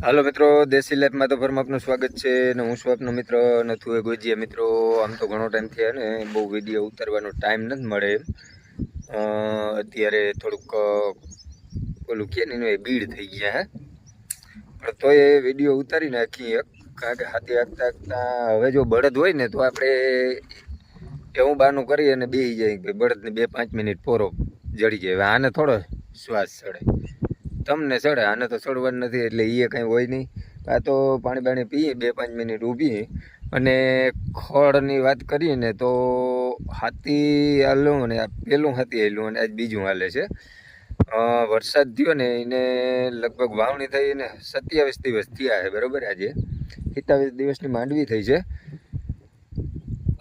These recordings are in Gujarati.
હાલો મિત્રો, દેશી લાઈફમાં તો ફરમ આપનું સ્વાગત છે ને હું છું આપનો મિત્ર નથુ ગોજીયા. મિત્રો આમ તો ઘણો ટાઈમ થયા ને બહુ વિડીયો ઉતારવાનો ટાઈમ નથી મળે. અત્યારે થોડુંક ઓલું કે ને ભીડ થઈ ગયા પણ તો એ વિડીયો ઉતારી નાખીએ. કારણ કે હાથી આગતા આગતા હવે જો બળદ હોય ને તો આપણે એવું બાનું કરીએ અને બેસી જાય કે બળદને 2-5 મિનિટ પોરો જડી જાય. હવે આને થોડો શ્વાસ ચડે, તમને ચડે, આને તો ચડવાનું નથી. એટલે એ કંઈ હોય નહીં. આ તો પાણી બાણી પીએ 2-5 મિનિટ ઊભી. અને ખોળની વાત કરીએ ને તો હાથી હાલું ને આ પહેલું હાથી હાલ્યું અને આજ બીજું હાલે છે. વરસાદ થયો ને એને લગભગ વાવણી થઈ ને 27 દિવસ થયા છે બરાબર. આજે 27 દિવસની માંડવી થઈ છે.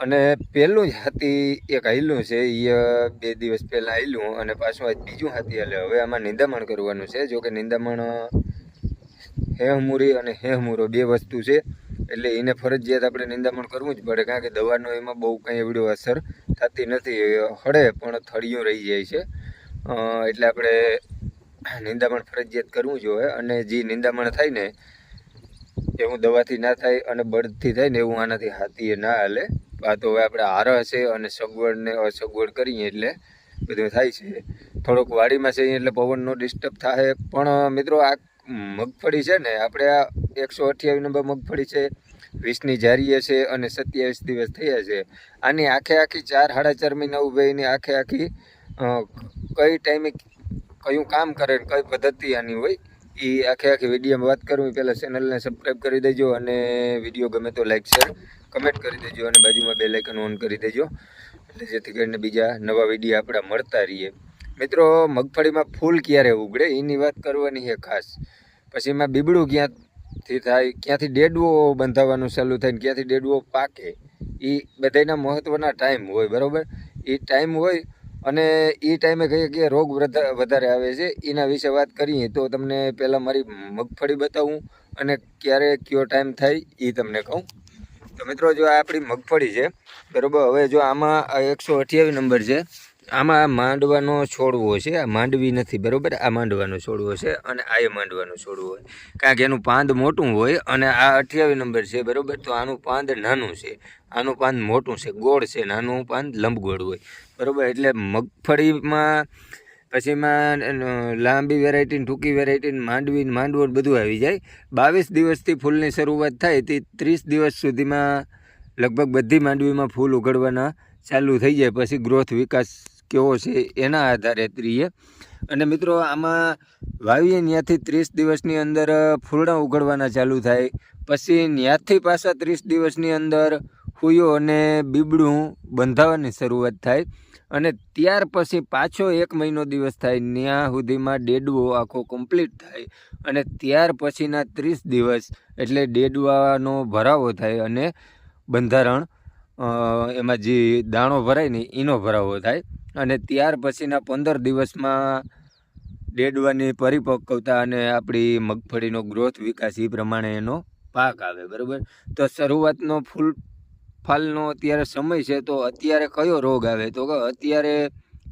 અને પહેલું જ હાથી એક હાલ્યું છે, એ 2 દિવસ પહેલાં હાલ્યું અને પાછું આજ બીજું હાથી હાલે. હવે આમાં નિંદામણ કરવાનું છે. જોકે નિંદામણ હેહમૂરી અને હેહમૂરો 2 વસ્તુ છે. એટલે એને ફરજિયાત આપણે નિંદામણ કરવું જ પડે. કારણ કે દવાનો એમાં બહુ કંઈ એવડો અસર થતી નથી. હળે પણ થળિયું રહી જાય છે. એટલે આપણે નિંદામણ ફરજિયાત કરવું જોઈએ. અને જે નિંદામણ થાય ને એવું દવાથી ના થાય અને બળદથી થાય ને એવું આનાથી હાથીએ ના હાલે. આ તો હવે આપણે હાર હશે અને સગવડ ને અસગવડ કરીએ એટલે બધું થાય છે. થોડોક વાડીમાં છે એટલે પવનનો ડિસ્ટર્બ થાય. પણ મિત્રો આ મગફળી છે ને આપણે આ 128 નંબર મગફળી છે, 20ની જારીએ છે અને 27 દિવસ થયા છે. આની આખી 4-4.5 મહિના ઉભે એની આખી કઈ ટાઈમે કયું કામ કરે ને કઈ પદ્ધતિ આની હોય એ આખી વિડીયોમાં વાત કરું. પહેલાં ચેનલને સબસ્ક્રાઈબ કરી દેજો અને વિડીયો ગમે તો લાઈક શેર કમેન્ટ કરી દેજો અને બાજુમાં બેલ આઇકન ઓન કરી દેજો એટલે જેથી કરીને બીજા નવા વિડીયો આપણા મળતા રહીએ. મિત્રો મગફળીમાં ફૂલ ક્યારે ઉગડે એની વાત કરવાની છે ખાસ. પછી એમાં બીબડું ક્યાંથી થાય, ક્યાંથી ડેડવો બંધાવવાનું ચાલુ થાય ને ક્યાંથી ડેડવો પાકે, એ બધાના મહત્ત્વના ટાઈમ હોય બરાબર. એ ટાઈમ હોય અને એ ટાઈમે કઈ રોગ વધારે આવે છે એના વિશે વાત કરીએ તો તમને પહેલાં મારી મગફળી બતાવું અને ક્યારે કયો ટાઈમ થાય એ તમને કહું. તો મિત્રો જો આ આપણી મગફળી છે બરાબર. હવે જો આમાં 128 નંબર છે. આમાં માંડવાનો છોડવો છે. આ માંડવી નથી બરાબર, આ માંડવાનો છોડવો છે અને આ માંડવાનો છોડવો હોય. કારણ કે એનું પાંદ મોટું હોય અને આ 28 નંબર છે બરાબર. તો આનું પાંદ નાનું છે, આનું પાંદ મોટું છે, ગોળ છે, નાનું પાંદ લંબગોળ હોય બરાબર. એટલે મગફળીમાં પછી એમાં લાંબી વેરાયટી ટૂંકી વેરાયટી માંડવો બધું આવી જાય. 22 દિવસથી ફૂલની શરૂઆત થાય તે 30 દિવસ સુધીમાં લગભગ બધી માંડવીમાં ફૂલ ઉગડવાના ચાલુ થઈ જાય. પછી ગ્રોથ વિકાસ કેવો છે એના આધારે ત્રીએ. અને મિત્રો આમાં વાવીએ ત્યાંથી 30 દિવસની અંદર ફૂલડા ઉગડવાના ચાલુ થાય. પછી ત્યાંથી પાછા 30 દિવસની અંદર ફૂયો અને બીબડું બંધાવવાની શરૂઆત થાય. અને ત્યાર પછી પાછો 1 મહિનો દિવસ થાય ત્યાં સુધીમાં ડેડવો આખો કમ્પ્લીટ થાય. અને ત્યાર પછીના 30 દિવસ એટલે ડેડવાનો ભરાવો થાય અને બંધારણ એમાં જે દાણો ભરાય ને એનો ભરાવો થાય. અને ત્યાર પછીના 15 દિવસમાં ડેડવાની પરિપક્વતા અને આપણી મગફળીનો ગ્રોથ વિકાસ એ પ્રમાણે એનો પાક આવે બરાબર. તો શરૂઆતનો ફાલનો અત્યારે સમય છે. તો અત્યારે કયો રોગ આવે તો કે અત્યારે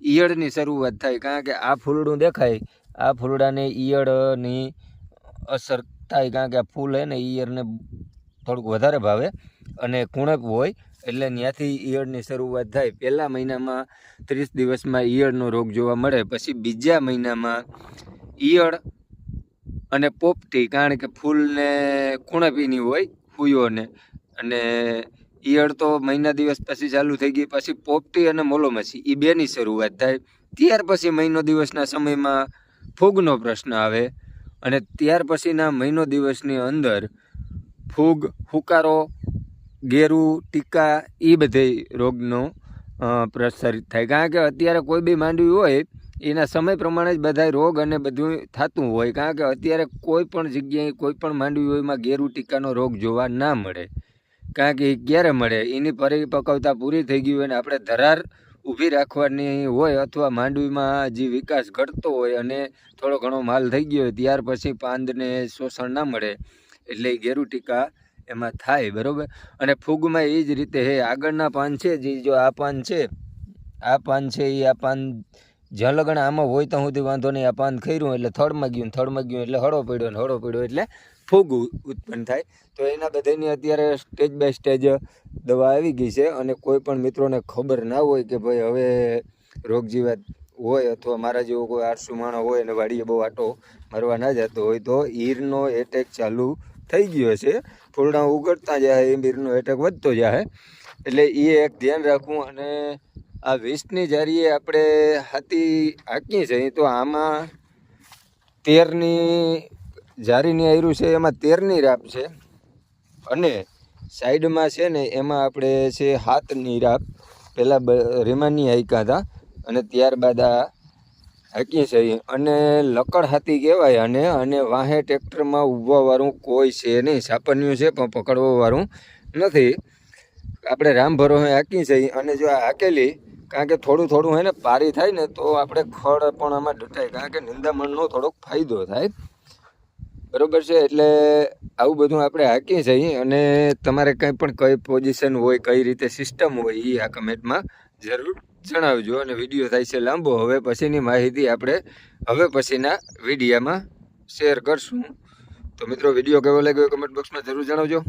ઈયળની શરૂઆત થાય. કારણ કે આ ફૂલડું દેખાય, આ ફૂલડાને ઈયળની અસર થાય. કારણ કે આ ફૂલ હે ને ઈયળને થોડુંક વધારે ભાવે અને કુણપ હોય એટલે ત્યાંથી ઈયળની શરૂઆત થાય. પહેલા મહિનામાં 30 દિવસમાં ઈયળનો રોગ જોવા મળે. પછી બીજા મહિનામાં ઈયળ અને પોપટી, કારણ કે ફૂલને કુણપીની હોય ફૂયોને, અને ઈયળ તો મહિના દિવસ પછી ચાલુ થઈ ગઈ. પછી પોપટી અને મોલોમછી એ બેની શરૂઆત થાય. ત્યાર પછી મહિનો દિવસના સમયમાં ફૂગનો પ્રશ્ન આવે. અને ત્યાર પછીના મહિનો દિવસની અંદર ફૂગ, હુકારો, ગેરું, ટીકા એ બધે રોગનો પ્રસારિત થાય. કારણ કે અત્યારે કોઈ બી માંડવી હોય એના સમય પ્રમાણે જ બધા રોગ અને બધું થતું હોય. કારણ કે અત્યારે કોઈ પણ જગ્યાએ કોઈ પણ માંડવી હોય એમાં ગેરું ટીકાનો રોગ જોવા ના મળે. કારણ કે એ ક્યારે મળે, એની પરિપક્વતા પૂરી થઈ ગઈ હોય અને આપણે ધરાર ઊભી રાખવાની હોય અથવા માંડવીમાં જે વિકાસ ઘટતો હોય અને થોડો ઘણો માલ થઈ ગયો હોય ત્યાર પછી પાંદને શોષણ ના મળે એટલે ગેરું ટીકા એમાં થાય બરાબર. અને ફૂગમાં એ જ રીતે હે. આગળના પાન છે જે જો આ પાન છે, આ પાન છે એ આ પાન જ્યાં લગણ આમાં હોય ત્યાં સુધી વાંધો નહીં. આ પાન ખર્યું એટલે થડમાં ગયું એટલે હળો પડ્યો એટલે ફૂગ ઉત્પન્ન થાય. તો એના બધાની અત્યારે સ્ટેજ બાય સ્ટેજ દવા આવી ગઈ છે. અને કોઈ પણ મિત્રોને ખબર ના હોય કે ભાઈ હવે રોગ જીવાત હોય અથવા મારા જેવો કોઈ આળસુ માણસ હોય અને વાડીએ બહુ આટો મારવા ના જતો હોય તો ઈરનો એટેક ચાલુ થઈ ગયો છે. ફૂલડા ઉગડતા જાય એમ ઈરનો એટેક વધતો જાય. એટલે એ એક ધ્યાન રાખવું. અને આ 20ની જારીએ આપણે હાંકીએ છીએ તો આમાં 13ની જારીની આયરું છે, એમાં 13ની રાપ છે. અને સાઈડમાં છે ને એમાં આપણે છે 7ની રાપ. પહેલાં રીમાની હાંક્યા હતા અને ત્યારબાદ આ હાંકીએ છીએ. અને લકડ હાથી કહેવાય. અને વાહે ટ્રેક્ટરમાં ઊભવાવાળું કોઈ છે નહીં. સાપન્યું છે પણ પકડવાવાળું નથી. આપણે રામ ભરોસે હાંકીએ છીએ. અને જો આ હાંકેલી, કારણ કે થોડું હે ને પારી થાય ને તો આપણે ખડ પણ આમાં ડટાય, કારણ કે નિંદામણનો થોડોક ફાયદો થાય. બરાબર છે. એટલે આવું બધું આપણે હાંકીએ છીએ. અને તમારે કંઈ પણ કઈ પોઝિશન હોય, કઈ રીતે સિસ્ટમ હોય એ આ કમેન્ટમાં જરૂર જણાવજો. અને વિડીયો થાય છે લાંબો. હવે પછીની માહિતી આપણે પછીના વિડીયામાં શેર કરશું. તો મિત્રો વિડીયો કેવો લાગ્યો કમેન્ટ બોક્સમાં જરૂર જણાવજો.